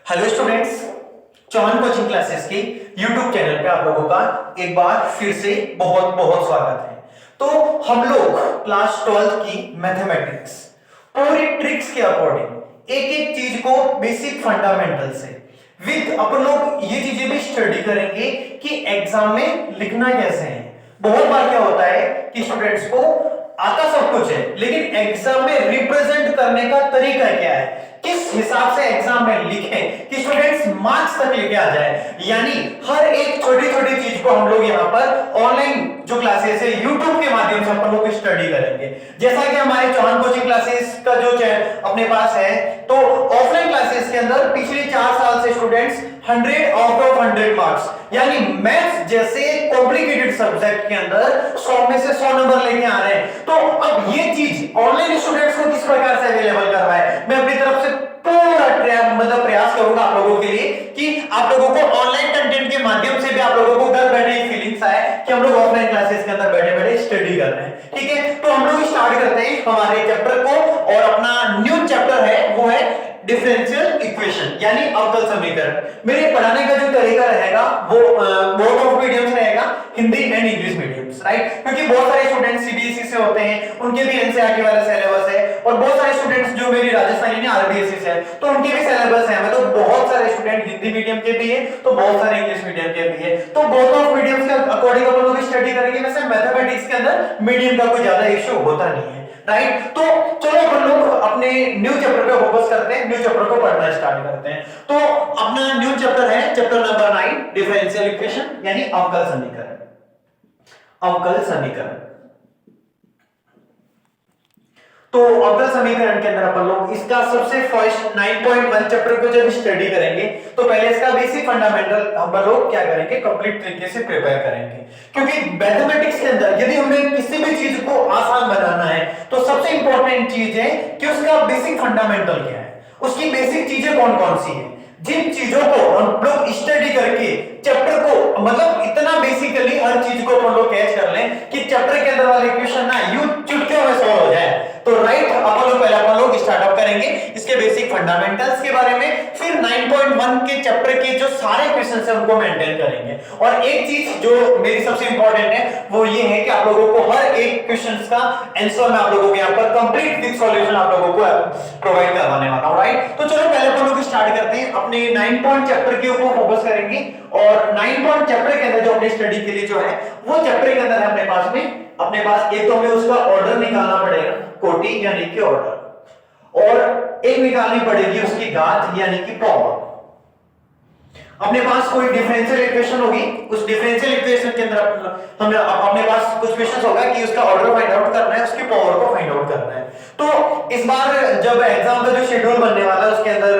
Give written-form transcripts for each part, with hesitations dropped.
Hello students, Chauhan coaching classes की YouTube channel पे आप लोगों का एक बार फिर से बहुत बहुत स्वागत है। तो हम लोग क्लास 12 की मैथमेटिक्स पूरी ट्रिक्स के अकॉर्डिंग एक एक चीज को बेसिक फंडामेंटल से विद अपन लोग ये चीजें भी स्टडी करेंगे कि एग्जाम में लिखना कैसे है। बहुत बार क्या होता है कि स्टूडेंट्स को आता सब कुछ है, लेकिन एग्जाम में रिप्रेजेंट करने का तरीका क्या है, किस हिसाब से एग्जाम में लिखें कि स्टूडेंट्स मार्क्स तक लेके आ जाए। यानी हर एक छोटी छोटी चीज को हम लोग यहाँ पर ऑनलाइन जो क्लासेस है यूट्यूब के माध्यम से अपन लोग स्टडी करेंगे। जैसा कि हमारे चौहान कोचिंग क्लासेस का जो अपने पास है, तो ऑफलाइन क्लासेस के अंदर पिछले 4 साल से स्टूडेंट्स 100 आउट ऑफ 100 मार्क्स, यानी मैथ्स जैसे कॉम्प्लिकेटेड सब्जेक्ट के अंदर 100 में से 100 नंबर लेके आ रहे हैं। तो अब ये चीज ऑनलाइन स्टूडेंट्स को किस प्रकार से अवेलेबल करवाए, मैं अपनी तरफ से पूरा प्रयास करूंगा आप लोगों के लिए कि आप लोगों को ऑनलाइन कंटेंट के माध्यम से भी आप लोगों को घर बैठे फीलिंग्स आए कि हम लोग ऑफलाइन क्लासेस के अंदर बैठे बैठे स्टडी कर रहे हैं। ठीक है, तो हम लोग स्टार्ट करते हैं हमारे चैप्टर को, और अपना न्यू चैप्टर है वो है डिफरेंशियल इक्वेशन यानी अवकल समीकरण। मेरे पढ़ाने का जो तरीका रहेगा वो बोथ ऑफ मीडियम्स रहेगा, Hindi and English mediums, right. क्योंकि बहुत सारे स्टूडेंट्स सीबीएसई से होते हैं, उनके भी एनसीईआरटी वाला सिलेबस है, और बहुत सारे स्टूडेंट्स जो मेरी राजस्थानी ने आरबीएसई से है तो उनके भी सिलेबस है। मतलब बहुत सारे स्टूडेंट हिंदी मीडियम के भी है, तो बहुत सारे इंग्लिश मीडियम के भी है। तो बोथ ऑफ मीडियम्स के अकॉर्डिंग हम लोग स्टडी करेंगे। वैसे मैथमेटिक्स के अंदर मीडियम का कोई ज्यादा इश्यू होता नहीं है, राइट। तो चलो अपन लोग अपने न्यू चैप्टर पे फोकस करते हैं, न्यू चैप्टर को पढ़ना स्टार्ट करते हैं। तो अपना न्यू चैप्टर है चैप्टर नंबर 9 डिफरेंशियल इक्वेशन यानी अवकल समीकरण। अवकल समीकरण, तो अवकल समीकरण के अंदर अपन लोग इसका सबसे फर्स्ट 9.1 चैप्टर को जब स्टडी करेंगे तो पहले इसका बेसिक फंडामेंटल हम लोग क्या करेंगे, कंप्लीट तरीके से प्रिपेयर करेंगे। क्योंकि मैथमेटिक्स के अंदर यदि हमें किसी भी चीज को आसान बनाना है तो सबसे इंपॉर्टेंट चीज है कि उसका बेसिक फंडामेंटल क्या है, उसकी बेसिक चीजें कौन कौन सी है। जिन चीजों को हम लोग स्टडी करके चैप्टर को मतलब इतना बेसिकली हर चीज को हम लोग कैच कर लें कि चैप्टर के अंदर वाले क्वेश्चन ना यूं चुटकियों में सॉल्व हो जाए, तो राइट अपन लोग पहले अपन लोग स्टार्टअप करेंगे इसके बेसिक फंडामेंटल्स के बारे में, फिर 9.1 के चैप्टर के जो सारे क्वेश्चंस हैं उनको मेंटेन करेंगे। और एक चीज जो मेरी सबसे इंपॉर्टेंट है वो ये है कि आप लोगों को हर एक क्वेश्चंस का आंसर मैं आप लोगों के यहाँ पर कंप्लीट विद सॉल्यूशन आप लोगों को प्रोवाइड करवाने वाला हूं, राइट। तो चलो पहले अपन लोग स्टार्ट करते हैं, अपने 9 पॉइंट चैप्टर के ऊपर फोकस करेंगे। और 9 पॉइंट चैप्टर के अंदर जो अपने स्टडी के लिए जो है वो चैप्टर के अंदर अपने पास एक तो हमें उसका ऑर्डर निकालना पड़ेगा, कोटि यानी कि ऑर्डर, और एक निकालनी पड़ेगी उसकी घात यानी कि पावर। अपने पास कोई डिफरेंशियल इक्वेशन होगी, उस डिफरेंशियल इक्वेशन के अंदर हमें अपने पास कुछ क्वेश्चन होगा कि उसका ऑर्डर फाइंड आउट करना है, उसकी पावर को फाइंड आउट करना है। तो इस बार जब एग्जाम का जो शेड्यूल बनने वाला है उसके अंदर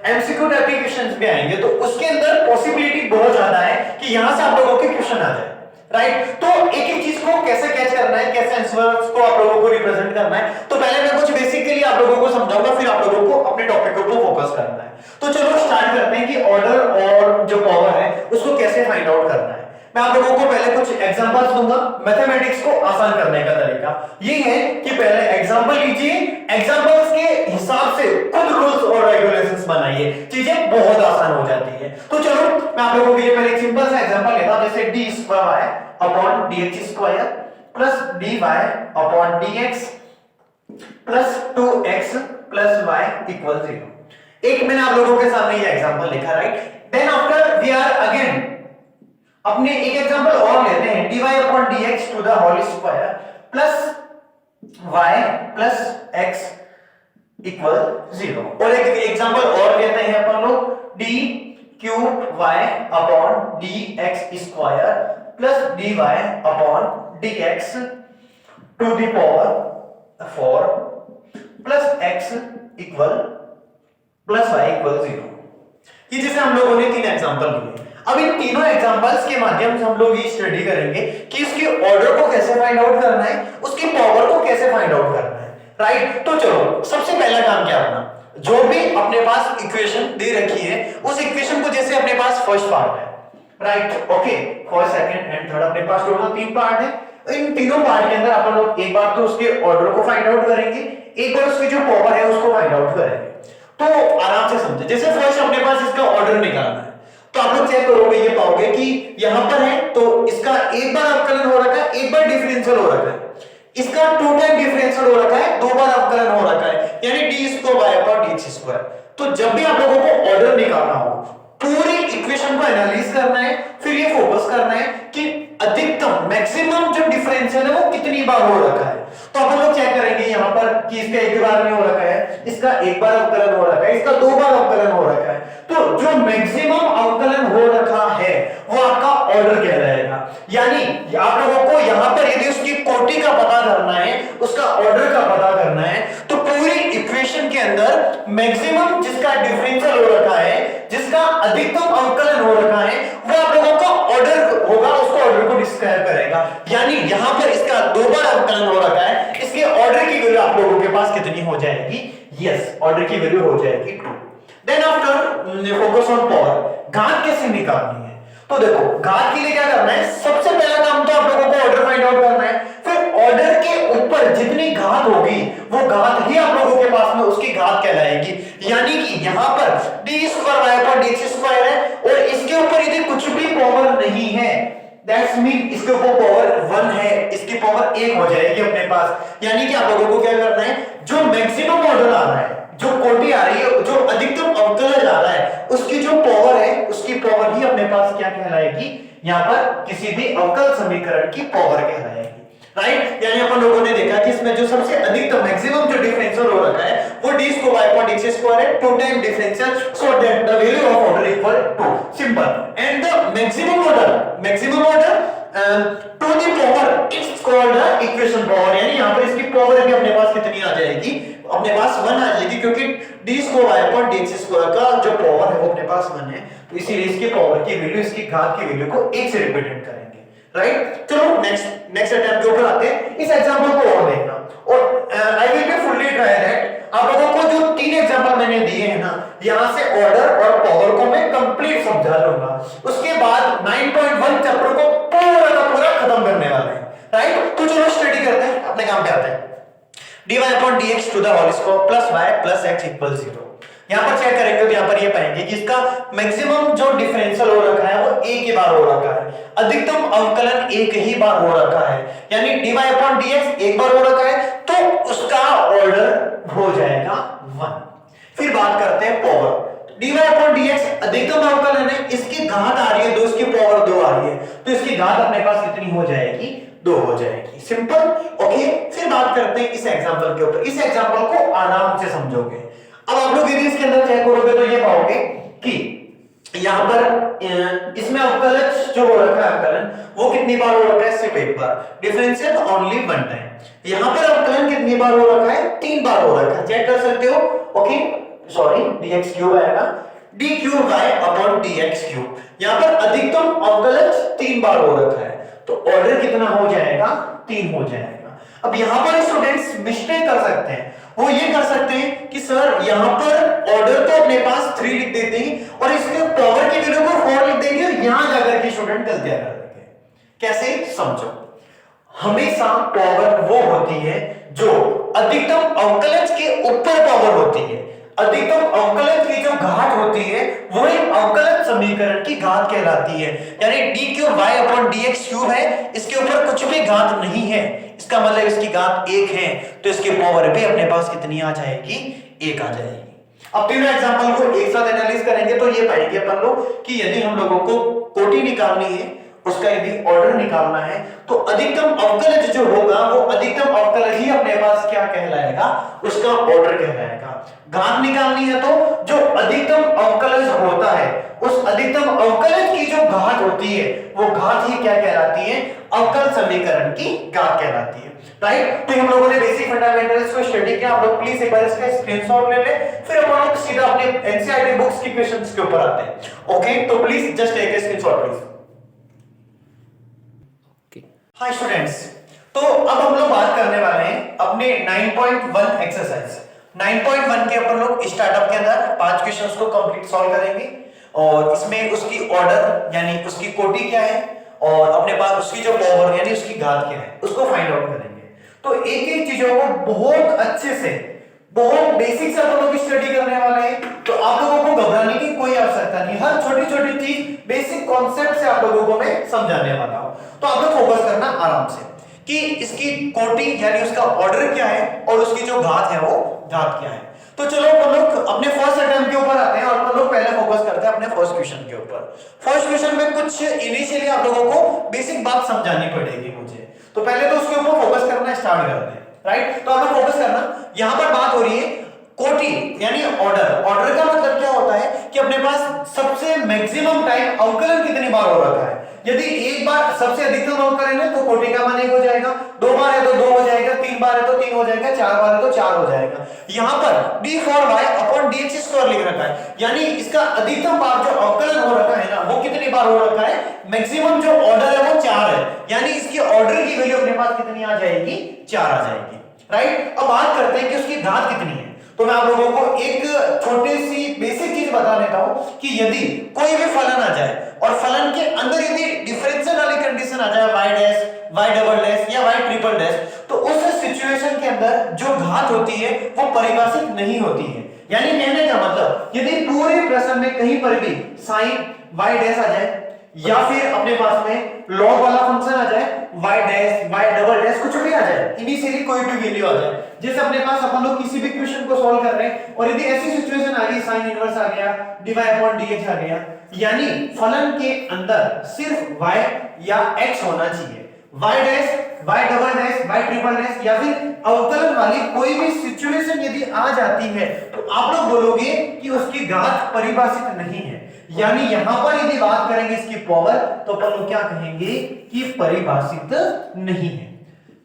एमसीक्यू टाइप के क्वेश्चंस भी आएंगे, तो उसके अंदर पॉसिबिलिटी बहुत ज्यादा है कि यहां से आप लोगों के क्वेश्चन आ जाए, राइट। तो एक एक चीज को कैसे कैच करना है, कैसे आंसर्स को आप लोगों को रिप्रेजेंट करना है, तो पहले मैं कुछ बेसिकली आप लोगों को समझाऊंगा, फिर आप लोगों को अपने टॉपिक के ऊपर फोकस करना है। तो चलो स्टार्ट करते हैं कि ऑर्डर और जो पावर है उसको कैसे फाइंड आउट करना है। मैं आप लोगों को पहले कुछ एग्जांपल्स दूंगा, मैथमेटिक्स को आसान करने का तरीका ये है कि पहले एग्जांपल लीजिए, एग्जांपल्स के हिसाब से खुद रूल्स और रेगुलेशंस बनाइए, चीजें बहुत आसान हो जाती है। तो चलो मैं आप लोगों के लिए पहले एक सिंपल सा एग्जांपल लेता हूं, जैसे d² upon dx² plus dy upon dx plus 2x plus y equal 0। एक मैंने आप लोगों के सामने ये एग्जांपल लिखा, right. Then after we are again अपने एक एग्जांपल और लेते हैं, dy upon dx to the whole square plus y plus x equal 0। और एक एग्जांपल और लेते हैं अपन लोग, d³ y upon dx square plus dy upon dx to the power 4 plus x equal plus y equal 0। ये जैसे हम लोगों ने 3 एग्जांपल लिए। अब इन तीनों एग्जांपल्स के माध्यम से हम लोग ये स्टडी करेंगे कि इसके ऑर्डर को कैसे फाइंड आउट करना है, उसकी पावर को कैसे फाइंड आउट करना है, राइट। तो चलो सबसे पहला काम क्या अपना, जो भी अपने पास इक्वेशन दे रखी है उस इक्वेशन को, जैसे अपने पास फर्स्ट पार्ट है, right, okay, first second and third अपने पास टोटल 3 पार्ट है। इन तीनों पार्ट के अंदर अपन लोग एक बार तो उसके ऑर्डर को फाइंड आउट करेंगे, एक बार उसकी जो पावर है उसको फाइंड आउट करेंगे। तो आराम से समझे। जैसे फर्स्ट अपने पास इसका ऑर्डर निकालना है, तो आप लोग चेक करोगे, ये पाओगे कि यहां पर है तो इसका एक बार अवकलन हो रखा है, एक बार डिफरेंशियल हो रखा है, इसका 2 टाइम डिफरेंशियल हो रखा है, 2 बार अवकलन हो रखा है, यानी D square by upon DX square. तो जब भी आप लोगों को ऑर्डर निकालना हो, पूरी इक्वेशन को एनालाइज करना है, फिर ये फोकस करना है कि अधिकतम मैक्सिमम जो डिफरेंशियल है वो कितनी बार हो रखा है। तो अपन लोग चेक करेंगे यहां पर कि इसका एक बार में हो रखा है, इसका एक बार अवकलन हो रखा है, इसका 2 बार अवकलन हो रखा है। तो जो मैक्सिमम अवकलन हो रखा है वो आपका ऑर्डर कहलाएगा। यानी आप लोगों को यहां पर यदि उसकी कोटि का पता करना है, उसका ऑर्डर का पता करना है, तो पूरी इक्वेशन के अंदर मैक्सिमम जिसका डिफरेंशियल हो रखा है, जिसका अधिकतम अवकलन हो रखा है, वो आप लोगों का ऑर्डर होगा, उसको ऑर्डर को डिस्क्राइब करेगा। यानी यहां पर इसका 2 बार अवकलन हो रखा है, इसके ऑर्डर की वैल्यू आप लोगों के पास कितनी हो जाएगी? यस, ऑर्डर की वैल्यू हो जाएगी 2। Then after focus on power. घात कैसे निकालनी है? तो देखो, घात के लिए क्या करना है? सबसे पहला काम तो आप लोगों को ऑर्डर फाइंड आउट करना है, फिर ऑर्डर के ऊपर जितनी घात होगी वो घात ही आप लोगों के पास में उसकी घात कहलाएगी। यानी कि यहां पर D square by upon DX square है और इसके ऊपर यदि कुछ भी पावर नहीं है, दैट्स मीन इसके ऊपर पावर 1 है, इसकी पावर 1 हो जाएगी अपने पास। यानी कि आप लोगों को क्या करना है, जो मैक्सिमम ऑर्डर आ रहा है, जो कोटि आ रही है, जो अधिकतम अवकलन आ रहा है, उसकी जो पावर है, उसकी पावर ही अपने पास क्या कहलाएगी? यहां पर किसी भी अवकल समीकरण की पावर कहलाएगी, राइट। यानी अपन लोगों ने देखा कि इसमें जो सबसे अधिकतम मैक्सिमम जो डिफरेंशियल हो रखा है वो D square by upon DX square है, 2 time differential, so that the value of order equal to, simple. And the maximum order to the power it's called the equation power. यानी यहां पर इसकी पावर भी अपने पास कितनी आ जाएगी? अपने पास 1 आ जाएगी, क्योंकि D square by upon DX square का जो पावर है वो अपने पास 1 है, तो इसीलिए इसकी पावर की वैल्यू, इसकी घात की वैल्यू को 1 से रिप्रेजेंट करेंगे, राइट। चलो नेक्स्ट अटेम्प्ट के ऊपर आते हैं। इस एग्जांपल को और देखना, और I will be fully try that. आप लोगों को जो 3 एग्जांपल मैंने दिए हैं ना, यहां से ऑर्डर और पावर को मैं कंप्लीट समझा लूंगा, उसके बाद 9.1 चैप्टर को पूरा का पूरा खत्म करने वाले हैं, राइट। तो चलो स्टडी करते हैं, अपने काम पे आते हैं। dy upon dx to the whole square plus y plus x equal 0। यहां पर चेक करेंगे तो यहां पर ये पाएंगे कि इसका मैक्सिमम जो डिफरेंशियल हो रखा है वो एक ही बार हो रखा है, अधिकतम अवकलन एक ही बार हो रखा है, यानी dy upon dx एक बार हो रखा है, तो उसका ऑर्डर हो जाएगा 1। फिर बात करते हैं पावर। dy upon dx अधिकतम अवकलन है, इसकी घात आ रही है 2, इसकी पावर 2 आ रही है, तो इसकी घात अपने पास कितनी हो जाएगी? 2 हो जाएगी, सिंपल, ओके। फिर बात करते हैं इस एग्जांपल के ऊपर। इस एग्जांपल को आराम से समझोगे। अब आप लोग यदि इसके अंदर चेक करोगे तो ये पाओगे कि यहां पर इसमें अवकलज जो हो रखा है, अवकलन वो कितनी बार हो रखा है? सिर्फ एक बार। Differential only 1 time. यहां पर अवकलन कितनी बार हो रखा है? 3 बार हो रखा है, चेक कर सकते हो, ओके। सॉरी, dx क्यूब आएगा, d cube y upon dx cube. यहां पर अधिकतम अवकलज 3 बार हो रखा है, तो ऑर्डर कितना हो जाएगा? 3 हो जाएगा। अब यहां पर स्टूडेंट्स मिस्टेक कर सकते हैं, वो ये कर सकते हैं कि सर यहां पर ऑर्डर तो अपने पास 3 लिख देते हैं और इसके पावर की वैल्यू को 4 लिख देंगे, और यहां जाकर के स्टूडेंट गलतियां कर देंगे। कैसे? समझो। हमेशा पावर वो होती है जो अधिकतम अवकलज के ऊपर पावर होती है। अधिकतम अवकलज की जो घात होती है वो एक अवकलज समीकरण की घात कहलाती है। यानी d cube y upon dx cube है, इसके ऊपर कुछ भी घात नहीं है, इसका मतलब इसकी घात 1 है, तो इसकी पावर भी अपने पास कितनी आ जाएगी? 1 आ जाएगी। अब तीनों एग्जांपल को एक साथ एनालाइज करेंगे तो ये पाएंगे अपन लोग कि यदि हम लोगों को कोटि निकालनी है, उसका यदि ऑर्डर निकालना है, तो अधिकतम अवकलज जो होगा वो अधिकतम अवकलज ही अपने पास क्या कहलाएगा? उसका ऑर्डर कहलाएगा। घात निकालनी है तो जो अधिकतम अवकलज होता है, उस अधिकतम अवकलज की जो घात होती है वो घात ही क्या कहलाती है? अवकल समीकरण की घात कहलाती है, राइट। तो हम लोगों ने बेसिक फंडामेंटल्स को स्टडी किया। आप लोग प्लीज एक बार इसका स्क्रीनशॉट ले ले, फिर अपन लोग सीधा अपने एनसीईआरटी बुक्स की क्वेश्चंस के ऊपर आते हैं, ओके। तो please just take a screenshot please. Hi students, तो अब हम लोग बात करने वाले हैं अपने 9.1 एक्सरसाइज। 9.1 के अपन लोग स्टार्टअप के अंदर 5 क्वेश्चंस को कंप्लीट सॉल्व करेंगे, और इसमें उसकी ऑर्डर यानी उसकी कोटि क्या है, और अपने पास उसकी जो पावर यानी उसकी घात क्या है, उसको फाइंड आउट करेंगे। तो एक एक चीजों को बहुत अच्छे से बहुत बेसिक से आप लोग स्टडी करने वाले हैं, तो आप लोगों को घबराने की कोई आवश्यकता नहीं। हर छोटी छोटी चीज बेसिक कॉन्सेप्ट से आप लोगों को मैं समझाने वाला हूं, तो आप लोग फोकस करना आराम से कि इसकी कोटि यानी उसका ऑर्डर क्या है और उसकी जो घात है वो घात क्या है। तो चलो हम लोग अपने फर्स्ट अटेम्प्ट के ऊपर आते हैं और हम लोग पहले फोकस करते हैं अपने फर्स्ट क्वेश्चन के ऊपर। फर्स्ट क्वेश्चन में कुछ इनिशियली आप लोगों को बेसिक बात समझानी पड़ेगी मुझे, तो पहले तो उसके ऊपर फोकस करना स्टार्ट करते हैं, राइट। तो आप लोग फोकस करना, यहां पर बात हो रही है कोटि यानी ऑर्डर। ऑर्डर का मतलब क्या होता है कि अपने पास सबसे मैक्सिमम टाइम अवकलन कितनी बार हो रखा है। यदि एक बार सबसे अधिकतम अवकलन है तो कोटि का मान 1 हो जाएगा, 2 बार है तो 2 हो जाएगा, 3 बार है तो 3 हो जाएगा, 4 बार है तो 4 हो जाएगा। यहां पर d4y अपॉन dx² लिख रखा है, यानी इसका अधिकतम बार जो अवकलन हो रखा है ना वो कितनी बार हो रखा है, मैक्सिमम जो ऑर्डर है वो 4 है, यानी इसकी ऑर्डर की वैल्यू अपने पास कितनी आ जाएगी, 4 आ जाएगी, राइट। अब बात करते हैं कि उसकी घात कितनी है। तो मैं आप लोगों को एक छोटी सी बेसिक चीज बता देता हूं कि यदि कोई भी फलन आ जाए और फलन के अंदर यदि डिफरेंशियल वाली कंडीशन आ जाए y dash, y double dash या y ट्रिपल डैश, तो उस सिचुएशन के अंदर जो घात होती है वो परिभाषित नहीं होती है। यानी कहने का मतलब यदि पूरे प्रश्न में कहीं पर भी sin y डैश आ जाए या फिर अपने पास में लॉग वाला फंक्शन आ जाए, y dash, y double dash, कुछ भी आ जाए, इनिशियली कोई भी वैल्यू आ जाए, जैसे अपने पास अपन लोग किसी भी क्वेश्चन को सॉल्व कर रहे हैं और यदि ऐसी सिचुएशन आ गई sin इनवर्स आ गया, dy अपॉन dx आ गया, यानी फलन के अंदर सिर्फ y या x होना चाहिए। y dash, y double dash, y triple dash या फिर अवकलन वाली कोई भी सिचुएशन यदि आ जाती है तो आप लोग बोलोगे कि उसकी घात परिभाषित नहीं है। यानी यहां पर यदि बात करेंगे इसकी पावर तो अपन लोग क्या कहेंगे कि परिभाषित नहीं है।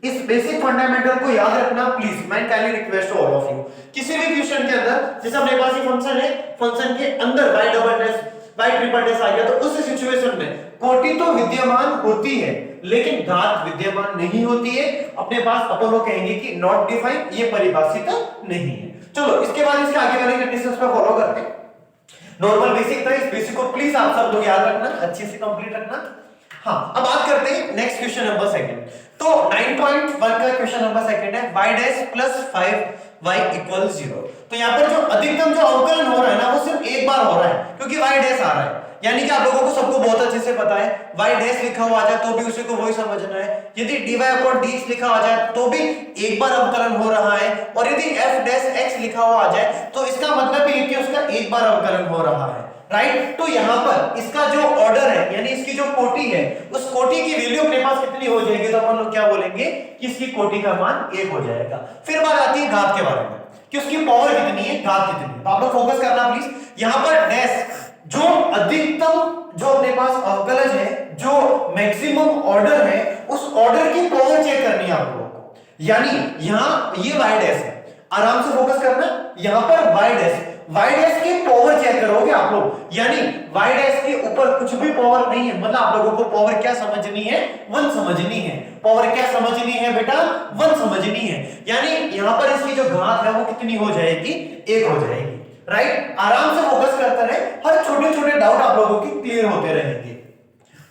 इस बेसिक फंडामेंटल को याद रखना प्लीज, मैं kindly request to all of you. किसी भी क्वेश्चन के अंदर जैसे अपने पास ये फंक्शन है, फंक्शन के अंदर y double dash, y triple dash आ गया, तो उस सिचुएशन में कोटि तो विद्यमान होती है लेकिन घात विद्यमान नहीं होती है। अपने पास अपन लोग कहेंगे कि नॉट डिफाइन, ये परिभाषित नहीं है। चलो इसके बाद इसके आगे वाली कंडीशंस पे फॉलो करते हैं। नॉर्मल बेसिक था, इस बेसिक को प्लीज आप सब लोग याद रखना, अच्छे से कंप्लीट रखना। हाँ, अब बात करते हैं नेक्स्ट क्वेश्चन नंबर सेकंड। तो 9.1 का क्वेश्चन नंबर सेकंड है y dash plus 5y equal 0। तो यहाँ पर जो अधिकतम जो अवकलन हो रहा है ना वो सिर्फ एक बार हो रहा है क्योंकि y डैश आ रहा है, यानी कि आप लोगों को सबको बहुत अच्छे से पता है y डैश लिखा हुआ आ जाए तो भी उसी को वही समझना है, यदि dy अपॉन dx लिखा आ जाए तो भी एक बार अवकलन हो रहा है, और यदि f डैश x लिखा हुआ आ जाए तो इसका मतलब ये कि उसका एक बार अवकलन हो रहा है, राइट। तो यहाँ पर इसका जो ऑर्डर है यानी इसकी जो कोटि है उस कोटि की वैल्यू अपने पास कितनी हो जाएगी, तो अपन लोग क्या बोलेंगे कि इसकी कोटि का मान 1 हो जाएगा। फिर बात आती है घात के बारे में कि उसकी पावर कितनी है, घात कितनी है। तो आप लोग फोकस करना प्लीज। यहाँ पर डैश जो अधिकतम जो अपने पास अवकलज है, जो मैक्सिमम ऑर्डर है, उस ऑर्डर की पावर चेक करनी है आप लोगों को। यानी यहाँ ये y डैश है, आराम से फोकस करना, यहाँ पर y डैश की पावर चेक करोगे आप लोग, यानी y डैश के ऊपर कुछ भी पावर नहीं है, मतलब आप लोगों को पावर क्या समझनी है, 1 समझनी है। पावर क्या समझनी है बेटा, 1 समझनी है, यानी यहाँ पर इसकी जो घात है वो कितनी हो जाएगी, 1 हो जाएगी, राइट। आराम से फोकस करते रहे, हर छोटे छोटे डाउट आप लोगों की क्लियर होते रहेंगे।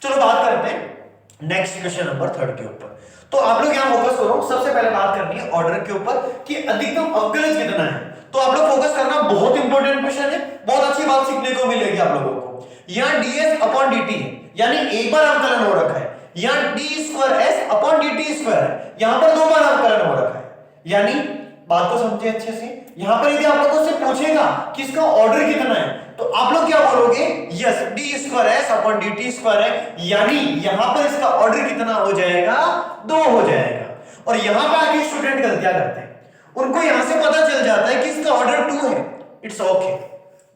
चलो बात करते हैं नेक्स्ट क्वेश्चन नंबर 3 के ऊपर। तो आप लोग यहां फोकस करो, सबसे पहले बात करनी है ऑर्डर के ऊपर कि अधिकतम अवकलज कितना है। तो आप लोग फोकस करना, बहुत इंपॉर्टेंट क्वेश्चन है, बहुत अच्छी बात सीखने को मिलेगी आप लोगों को। यहां ds अपॉन dt है, यानी एक बार अवकलन हो रखा है, यहां d square s upon dt square है, यहां पर 2 बार अवकलन हो रखा है। यानी बात को समझे अच्छे से, यहां पर यदि आप लोगों से पूछेगा कि इसका ऑर्डर कितना है तो आप लोग क्या बोलोगे, yes d square s upon dt square है, यानी यहां पर इसका ऑर्डर कितना हो जाएगा, 2 हो जाएगा। और यहां पे आके स्टूडेंट गलतियां करते हैं, उनको यहां से पता चल जाता है कि इसका ऑर्डर 2 है, इट्स ओके,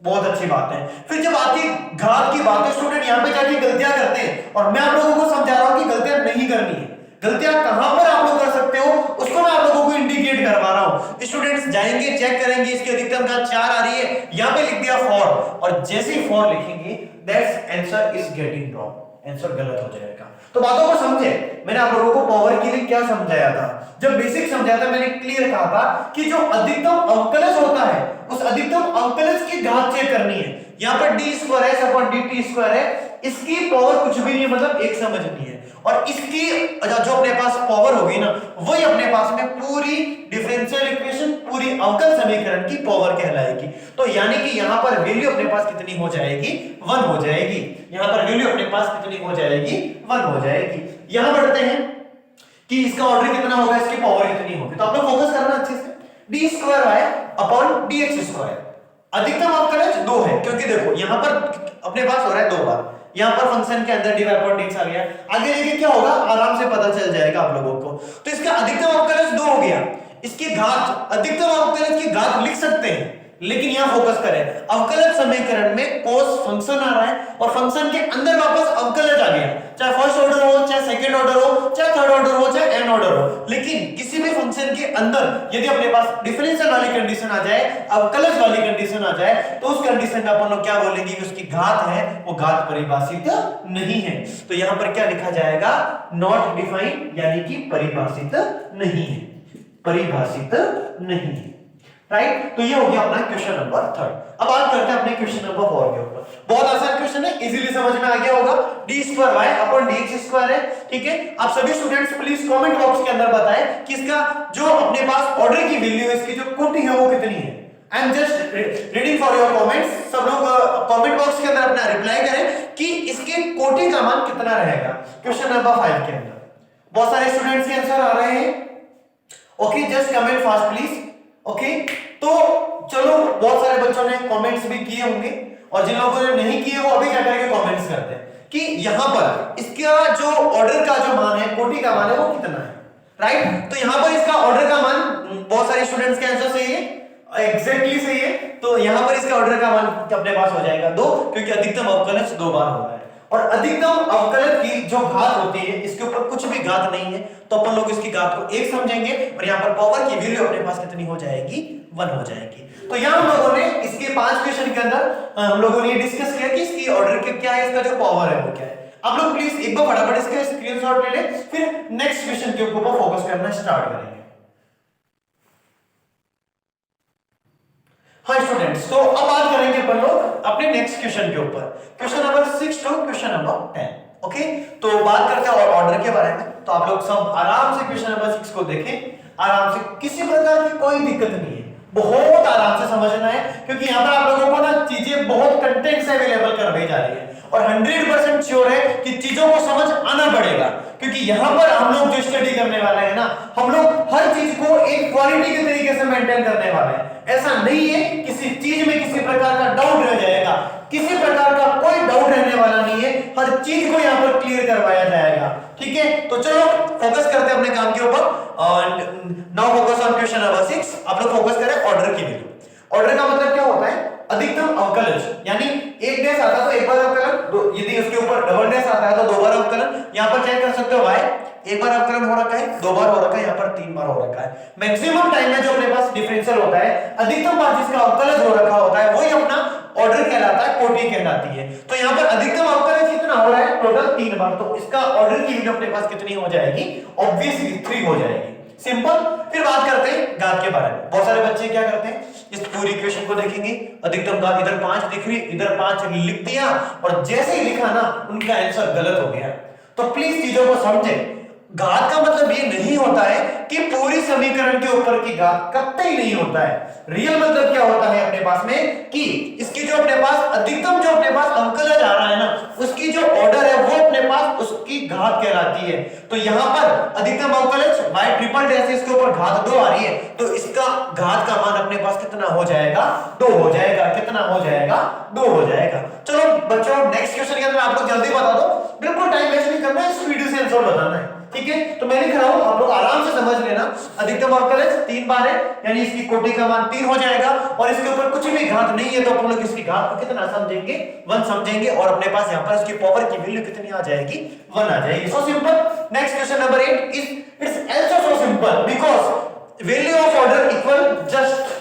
बहुत अच्छी बात है। फिर जब आती घात की बात है स्टूडेंट यहां पे जाके गलतियां करते हैं, और मैं आप लोगों को समझा रहा हूं कि गलतियां नहीं करनी है। गलतियां कहां पर आप लोग कर सकते हो उसको मैं आप लोगों को इंडिकेट करवा रहा हूं। स्टूडेंट्स जाएंगे, चेक करेंगे, इसकी अधिकतम घात 4 आ रही है, यहां पे लिख दिया 4, और जैसे ही 4 लिखेंगे that's answer is getting wrong, answer गलत हो जाएगा। तो बातों को समझे, मैंने आप लोगों को पावर के लिए क्या समझाया था, जब बेसिक समझाया था मैंने क्लियर कहा था कि जो अधिकतम अवकलज होता है उस अधिकतम अवकलज की घात चेक करनी है। यहां पर d square s upon dt square है, इसकी पावर कुछ भी नहीं है, मतलब 1 समझनी है, और इसकी जो अपने पास पावर होगी ना वही अपने पास में पूरी डिफरेंशियल इक्वेशन, पूरी अवकल समीकरण की पावर कहलाएगी। तो यानी कि यहां पर वैल्यू अपने पास कितनी हो जाएगी, 1 हो जाएगी। यहां पर वैल्यू अपने पास कितनी हो जाएगी, 1 हो जाएगी। यहां बढ़ते हैं कि इसका ऑर्डर कितना होगा, इसकी पावर कितनी होगी। तो आप लोग फोकस करना अच्छे से, d2y/dx²। अधिकतम अवकलज 2 है, क्योंकि देखो यहां पर अपने पास हो रहा है 2 बार, यहां पर फंक्शन के अंदर dy/dx आ गया। आगे लेके क्या होगा आराम से पता चल जाएगा आप लोगों को। तो इसका अधिकतम अवकलज 2 हो गया। इसकी घात, अधिकतम अवकलज की घात लिख सकते हैं, लेकिन यहां फोकस करें, अवकलज समीकरण में cos फंक्शन आ रहा है और फंक्शन के अंदर वापस अवकलज आ गया, चाहे फर्स्ट ऑर्डर हो, चाहे सेकंड ऑर्डर हो, चाहे थर्ड ऑर्डर हो, चाहे एन ऑर्डर हो। लेकिन किसी भी फंक्शन के अंदर यदि अपने पास डिफरेंशियल वाली कंडीशन आ जाए, अवकलज वाली कंडीशन आ जाए, तो उस कंडीशन में अपन लोग क्या बोलेंगे कि उसकी घात है वो घात परिभाषित नहीं है। तो यहां पर क्या लिखा जाएगा, नॉट डिफाइंड, यानी कि परिभाषित नहीं है, परिभाषित नहीं है। राइट, तो ये हो गया अपना क्वेश्चन नंबर 3। अब बात करते हैं अपने क्वेश्चन नंबर 4 के ऊपर। बहुत आसान क्वेश्चन है, इजीली समझ में आ गया होगा। d2y/dx² है, ठीक है। आप सभी स्टूडेंट्स प्लीज कमेंट बॉक्स के अंदर बताएं कि इसका जो अपने पास ऑर्डर की वैल्यू है, इसकी जो कोटि है वो कितनी है। I am just reading for your comments. सब लोग कमेंट बॉक्स के अंदर अपना रिप्लाई करें कि इसके कोटि का मान कितना रहेगा क्वेश्चन नंबर 5 के अंदर। बहुत सारे स्टूडेंट्स के आंसर आ रहे हैं। Okay, just comment fast please. Okay, तो चलो, बहुत सारे बच्चों ने कमेंट्स भी किए होंगे और जिन लोगों ने नहीं किए वो अभी क्या करेंगे, कमेंट्स करते हैं कि यहां पर इसका जो ऑर्डर का जो मान है, कोटि का मान है, वो कितना है। राइट, तो यहां पर इसका ऑर्डर का मान, बहुत सारे स्टूडेंट्स के आंसर सही है, एग्जैक्टली सही है। तो यहां पर इसका ऑर्डर का मान अपने पास हो जाएगा 2, क्योंकि अधिकतम अवकलज 2 बार हो रहा है। और अधिकतम अवकलज की जो घात होती है, इसके ऊपर कुछ भी घात नहीं है, तो अपन लोग इसकी घात को 1 समझेंगे और यहां पर पावर की वैल्यू अपने पास कितनी हो जाएगी, 1 हो जाएगी। तो यहां हम लोगों ने इसके 5 क्वेश्चन के अंदर हम लोगों ने डिस्कस किया कि इसकी ऑर्डर के क्या है, इसका जो पावर है वो क्या है। आप लोग प्लीज एक बार फटाफट इसका स्क्रीनशॉट ले लें, फिर नेक्स्ट क्वेश्चन के ऊपर फोकस करना स्टार्ट करेंगे। हाँ स्टूडेंट्स, तो अब बात करेंगे अपन लोग अपने नेक्स्ट क्वेश्चन के ऊपर, question number 6 to question number 10। Okay, तो बात करते हैं ऑर्डर के बारे में। तो आप लोग सब आराम से क्वेश्चन नंबर 6 को देखें, आराम से, किसी प्रकार की कोई दिक्कत नहीं है, बहुत आराम से समझना है, क्योंकि यहाँ पर आप लोगों को ना चीजें बहुत कंटेंट से अवेलेबल करवाई जा रही है और 100% श्योर है कि चीजों को समझ आना पड़ेगा, क्योंकि यहाँ पर हम लोग जो स्टडी करने वाले हैं ना, हम लोग हर चीज को एक क्वालिटी के तरीके से मेंटेन करने वाले हैं। ऐसा नहीं है किसी चीज में किसी प्रकार का डाउट रह जाएगा, किसी प्रकार का कोई डाउट रहने वाला नहीं है, हर चीज को यहाँ पर क्लियर करवाया जाएगा। ठीक है, तो चलो फोकस करते हैं अपने काम के ऊपर। Now focus on question number 6। आप लोग फोकस करें ऑर्डर की वैल्यू। ऑर्डर का मतलब क्या होता है, अधिकतम अवकलज, यानी एक डैश आता है तो एक बार अवकलन, यदि उसके ऊपर डबल डैश आता है तो 2 बार अवकलन। यहां पर चेक कर सकते हो भाई, एक बार अवकलन हो रखा है, 2 बार हो रखा है, यहां पर 3 बार हो रखा है। मैक्सिमम टाइम में जो अपने पास डिफरेंशियल होता है, अधिकतम बार जिसका अवकलज हो रखा होता है, वही अपना ऑर्डर कहलाता है, कोटि कहलाती है। तो यहां पर अधिकतम अवकलज कितना हो रहा है, टोटल 3 बार, तो इसका ऑर्डर की वैल्यू अपने पास कितनी हो जाएगी, ऑब्वियसली 3 हो जाएगी। सिंपल। फिर बात करते हैं घात के बारे में। बहुत सारे बच्चे क्या करते हैं, इस पूरी इक्वेशन को देखेंगे, अधिकतम घात इधर 5 दिख रही, इधर 5 लिख दिया और जैसे ही लिखा ना, उनका आंसर गलत हो गया। तो प्लीज चीजों को समझें, घात का मतलब ये नहीं होता है कि पूरी समीकरण के ऊपर की घात कतई नहीं होता है। रियल मतलब क्या होता है अपने पास में कि इसकी जो अपने पास अधिकतम जो अपने पास अवकलज आ रहा है ना, उसकी जो ऑर्डर है वो अपने पास उसकी घात कहलाती है। तो यहां पर अधिकतम अवकलज y ट्रिपल डैश इसके ऊपर घात 2 आ रही है, तो इसका घात का मान अपने पास कितना हो जाएगा, 2 हो जाएगा। कितना हो जाएगा, 2 हो जाएगा। चलो बच्चों, नेक्स्ट क्वेश्चन के अंदर आप लोग जल्दी बता दो, बिल्कुल टाइम वेस्ट नहीं करना है, इस वीडियो से आंसर बताना है। ठीक है, तो मैं लिख रहा हूं, आप लोग आराम से समझ लेना। अधिकतम अवकलज 3 बार है, यानी इसकी कोटि का मान 3 हो जाएगा और इसके ऊपर कुछ भी घात नहीं है, तो अपन लोग इसकी घात को कितना समझेंगे, 1 समझेंगे और अपने पास यहां पर इसकी पावर की वैल्यू कितनी आ जाएगी, 1 आ जाएगी। So simple. Next question number 8 is it's also so simple because value of order equal just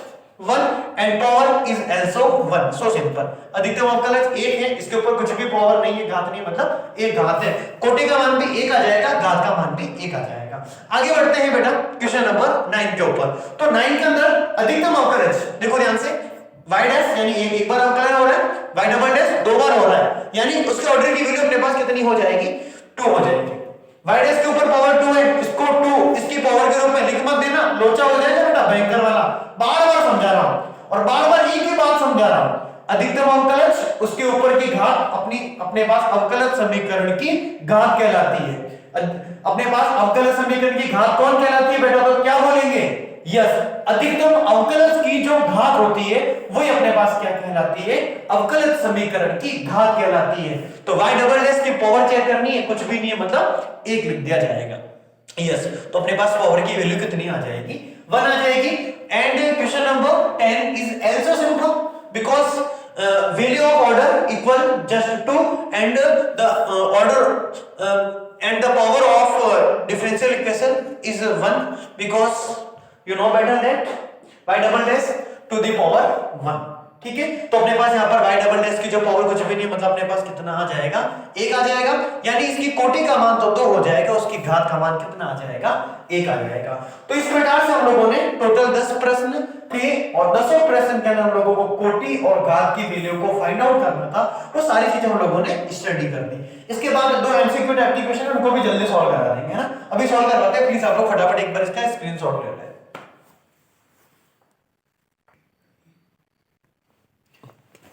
1 and power is also 1। So simple. अधिकतम अवकलज 1 है, इसके ऊपर कुछ भी पावर नहीं है, घात नहीं, मतलब एक घात है। कोटि का मान भी 1 आ जाएगा, घात का मान भी 1 आ जाएगा। आगे बढ़ते हैं बेटा क्वेश्चन नंबर 9 के ऊपर। तो 9 के अंदर अधिकतम अवकलज देखो ध्यान से, y डैश यानी एक बार अवकलन हो रहा है, y डबल डैश 2 बार हो रहा है, यानी उसके ऑर्डर की वैल्यू अपने पास कितनी हो जाएगी, 2 हो जाएगी। y डैश के ऊपर पावर 2 है, इसको 2 इसकी पावर के रूप में लिख मत देना, लोचा हो जाएगा बेटा भयंकर वाला। बार और बार बार एक ही बात समझा रहा हूं, अधिकतम अवकलज उसके ऊपर की घात अपने पास अवकलज समीकरण की घात कहलाती है। अपने पास अवकलज समीकरण की घात कौन कहलाती है बेटा, तो क्या बोलेंगे, यस, अधिकतम अवकलज की जो घात होती है वही अपने पास क्या कहलाती है, अवकलज समीकरण की घात कहलाती है। तो y डबल डैश की पावर चेक करनी है, कुछ भी नहीं है, मतलब 1 लिख दिया जाएगा। यस, तो अपने पास पावर की वैल्यू कितनी आ जाएगी, 1 आ जाएगी। And question number 10 is also simple because value of order equal just 2 and the order and the power of differential equation is 1 because you know better that y double dash to the power 1। ठीक है, तो अपने पास यहाँ पर y double dash की जो power कुछ भी नहीं, मतलब अपने पास कितना आ जाएगा, 1 आ जाएगा, यानी इसकी कोटि का मान तो 2 हो जाएगा, उसकी घात का मान कितना आ जाएगा, 1 आ जाएगा। तो इस प्रकार से हम लोगों ने टोटल 10 प्रश्न थे और 10 प्रश्न के अंदर हम लोगों को कोटि और घात की वैल्यू को फाइंड आउट करना था, वो सारी चीजें हम लोगों ने स्टडी कर दी। इसके बाद 2 एमसीक्यू टाइप की क्वेश्चन उनको भी जल्दी सॉल्व करा देंगे, है ना। अभी सॉल्व करवाते हैं, प्लीज आप लोग फटाफट एक बार इसका स्क्रीनशॉट ले लें।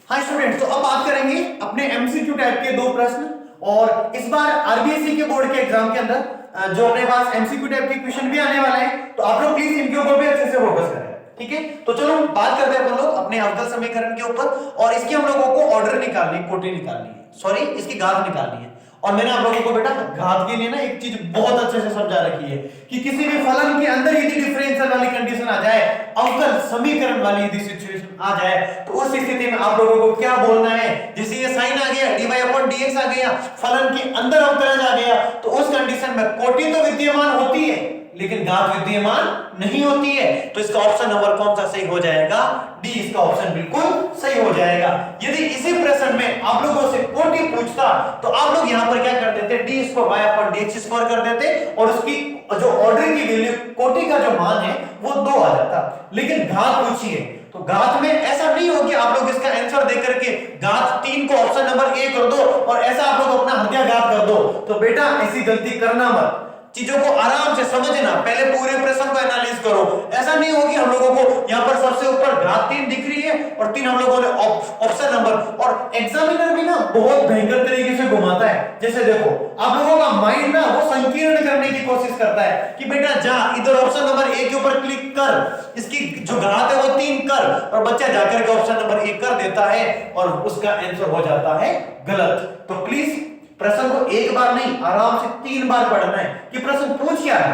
हाँ स्टूडेंट्स, तो अब बात करेंगे अपने एमसीक्यू टाइप के 2 प्रश्न, और इस बार आरबीएसई के बोर्ड के एग्जाम के अंदर जो अपने पास एमसीक्यू टाइप के क्वेश्चन भी आने वाले हैं, तो आप लोग प्लीज इनके ऊपर भी अच्छे से फोकस करें। ठीक है, तो चलो बात करते हैं अपन लोग अपने अवकल समीकरण के ऊपर, और इसकी हम लोगों को ऑर्डर निकालनी है, कोटि निकालनी है, सॉरी इसकी घात निकालनी है। और मैंने आप लोगों को बेटा घात के लिए ना एक चीज बहुत अच्छे से समझा रखी है कि किसी भी फलन के अंदर यदि डिफरेंशियल वाली कंडीशन आ जाए, अवकल समीकरण वाली यदि सिचुएशन आ जाए, तो उस स्थिति में आप लोगों को क्या बोलना है, जैसे ये साइन आ गया, dy अपॉन dx आ गया, फलन के अंदर अवकलज आ गया, तो उस कंडीशन में कोटि तो विद्यमान होती है लेकिन घात विद्यमान नहीं होती है। तो इसका ऑप्शन नंबर कौन सा सही हो जाएगा, डी, इसका ऑप्शन बिल्कुल सही हो जाएगा। यदि इसी प्रश्न में आप लोगों से कोटि पूछता तो आप लोग यहां पर क्या कर देते, D square y upon dx square कर देते, और उसकी जो ऑर्डर की वैल्यू कोटि का जो मान है वो 2 आ जाता। लेकिन घात पूछी है, तो घात में ऐसा नहीं हो कि आप लोग इसका आंसर देकर के घात 3 को ऑप्शन नंबर ए कर दो और ऐसा आप लोग अपना हत्या घात कर दो। तो बेटा ऐसी गलती करना मत, चीजों को आराम से समझना, पहले पूरे प्रश्न को एनालिसिस करो। ऐसा नहीं हो कि हम लोगों को यहाँ पर सबसे ऊपर घात 3 दिख रही है और 3 हम लोगों ने ऑप्शन नंबर, और एग्जामिनर भी ना बहुत भयंकर तरीके से घुमाता है। जैसे देखो आप लोगों का माइंड ना वो संकीर्ण करने की कोशिश करता है कि बेटा जा इधर ऑप्शन नंबर ए के ऊपर क्लिक कर, इसकी जो घात है वो 3 कर, और बच्चा जाकर के ऑप्शन नंबर ए कर देता है और उसका आंसर हो जाता है गलत। तो प्लीज प्रश्न को एक बार नहीं आराम से 3 बार पढ़ना है कि प्रश्न पूछ क्या है,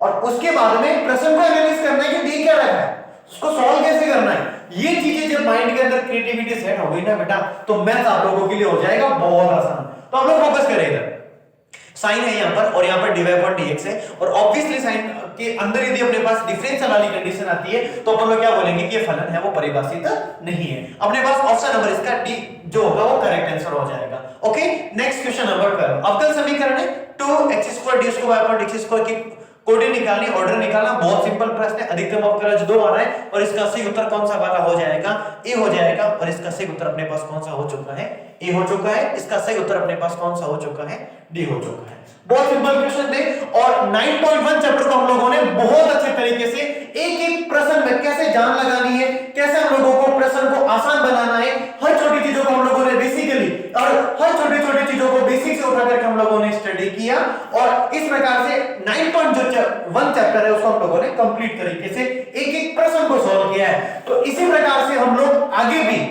और उसके बाद में प्रश्न को एनालिसिस करना है कि दे क्या रखा है, उसको सॉल्व कैसे करना है। ये चीजें जब माइंड के अंदर क्रिएटिविटी सेट हो गई ना बेटा, तो मैथ्स आप लोगों के लिए हो जाएगा बहुत आसान। तो आप लोग फोकस करें, इधर साइन है यहाँ पर और यहाँ पर dy अपॉन dx है, और ऑब्वियसली साइन के अंदर यदि अपने पास डिफरेंशियल वाली कंडीशन आती है तो अपन लोग क्या बोलेंगे कि ये फलन है वो परिभाषित नहीं है। अपने पास ऑप्शन नंबर इसका डी जो होगा वो करेक्ट आंसर हो जाएगा। ओके, नेक्स्ट क्वेश्चन नंबर 12, अवकल समीकरण है 2x² dy upon dx square की कोटि निकालनी, ऑर्डर निकालना, बहुत सिंपल प्रश्न है। अधिकतम अवकलज 2 आ रहा है और इसका सही उत्तर कौन सा वाला हो जाएगा, ए हो जाएगा, और इसका सही उत्तर अपने पास कौन सा हो चुका है, ए हो चुका है। इसका सही उत्तर अपने पास कौन सा हो चुका है, डी हो चुका है। बहुत सिंपल क्वेश्चन थे, और 9.1 चैप्टर को हम लोगों ने बहुत अच्छे तरीके से एक एक प्रश्न में कैसे जान लगानी है, कैसे हम लोगों को प्रश्न को आसान बनाना है, हर छोटी चीजों को हम लोगों ने बेसिकली और हर छोटी छोटी चीजों को बेसिक से उठा करके हम लोगों ने स्टडी किया, और इस प्रकार से 9.1 चैप्टर है उसको हम लोगों ने कंप्लीट तरीके से एक एक प्रश्न को सॉल्व किया है। तो इसी प्रकार से हम लोग आगे भी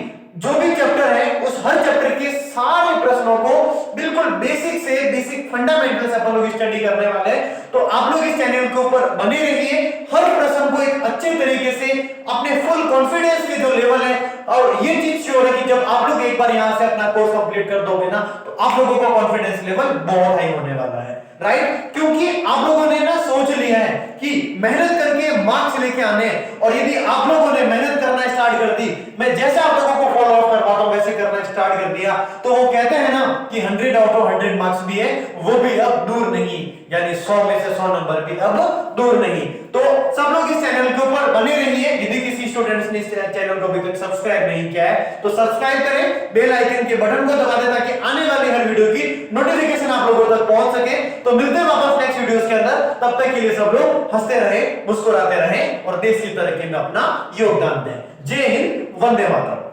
जो भी चैप्टर है उस हर चैप्टर के सारे प्रश्नों को बिल्कुल बेसिक से बेसिक फंडामेंटल से अपन लोग स्टडी करने वाले हैं। तो आप लोग इस चैनल के ऊपर बने रहिए, हर प्रश्न को एक अच्छे तरीके से अपने फुल कॉन्फिडेंस के जो लेवल है, और ये चीज श्योर है कि जब आप लोग एक बार यहां से अपना कोर्स कंप्लीट कर दोगे ना, तो आप लोगों का कॉन्फिडेंस लेवल बहुत हाई होने वाला है, राइट। क्योंकि आप लोगों ने ना सोच लिया है कि मेहनत करके मार्क्स लेके आने, और यदि आप लोगों ने मेहनत करना स्टार्ट कर दी, मैं जैसे आप लोगों को फॉलो अप करवाता हूं वैसे करना स्टार्ट कर दिया, तो वो कहते हैं ना कि 100 आउट ऑफ 100 मार्क्स भी है, वो भी अब दूर नहीं, यानी 100 में से 100 नंबर भी अब दूर नहीं। तो सब लोग इस चैनल के ऊपर बने रहिए। यदि किसी स्टूडेंट्स ने इस चैनल को अभी तक सब्सक्राइब नहीं किया है तो सब्सक्राइब करें, बेल आइकन के बटन को दबा दें ताकि आने वाली हर वीडियो की नोटिफिकेशन आप लोगों तक पहुंच सके। तो मिलते हैं वापस नेक्स्ट वीडियोस के अंदर, तब तक के लिए सब लोग हंसते रहे, मुस्कुराते रहे और देश की तरक्की में अपना योगदान दें। जय हिंद, वंदे मातरम।